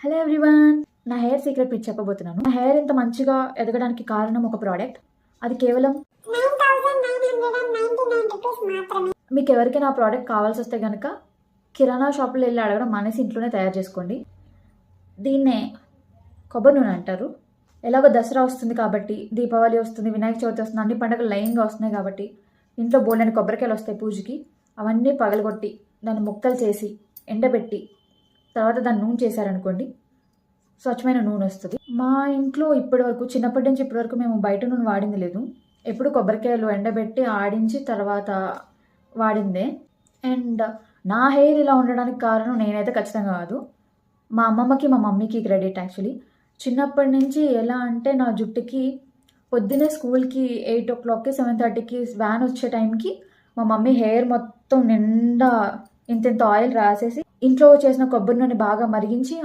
Hello everyone, నా hair secret మీకు చెప్పబోతున్నాను. నా హెయిర్ ఇంత మంచిగా ఎదగడానికి కారణం ఒక ప్రోడక్ట్. అది కేవలం 9,999 రూపీస్ మాత్రమే. మీకు ఎవరికైనా ఆ ప్రోడక్ట్ కావాల్సి వస్తే కనుక కిరాణా షాపులో వెళ్ళి అడగడం మానేసి ఇంట్లోనే తయారు చేసుకోండి. దీన్నే కొబ్బరి నూనె అంటారు. ఎలాగో దసరా వస్తుంది కాబట్టి, దీపావళి వస్తుంది, వినాయక చవితి వస్తుంది, అన్ని పండుగలు లైన్గా వస్తున్నాయి కాబట్టి ఇంట్లో బోల్డని కొబ్బరికాయలు వస్తాయి పూజకి. అవన్నీ పగలగొట్టి దాన్ని ముక్కలు చేసి ఎండబెట్టి తర్వాత దాన్ని నూనె చేశారనుకోండి, స్వచ్ఛమైన నూనె వస్తుంది. మా ఇంట్లో ఇప్పటి వరకు, చిన్నప్పటి నుంచి ఇప్పటి వరకు మేము బయట నూనె వాడింది లేదు. ఎప్పుడు కొబ్బరికాయలు ఎండబెట్టి ఆడించి తర్వాత వాడిందే. అండ్ నా హెయిర్ ఇలా ఉండడానికి కారణం నేనైతే ఖచ్చితంగా కాదు, మా అమ్మమ్మకి మా మమ్మీకి క్రెడిట్ యాక్చువల్లీ. చిన్నప్పటి నుంచి ఎలా అంటే, నా జుట్టుకి పొద్దున్నే స్కూల్కి 8 o'clockకి 7:30కి వ్యాన్ వచ్చే టైంకి మా మమ్మీ హెయిర్ మొత్తం నిండా ఇంత ఆయిల్ రాసేసి ఇంట్లో చేసిన కొబ్బరి నూనె బాగా మరిగించి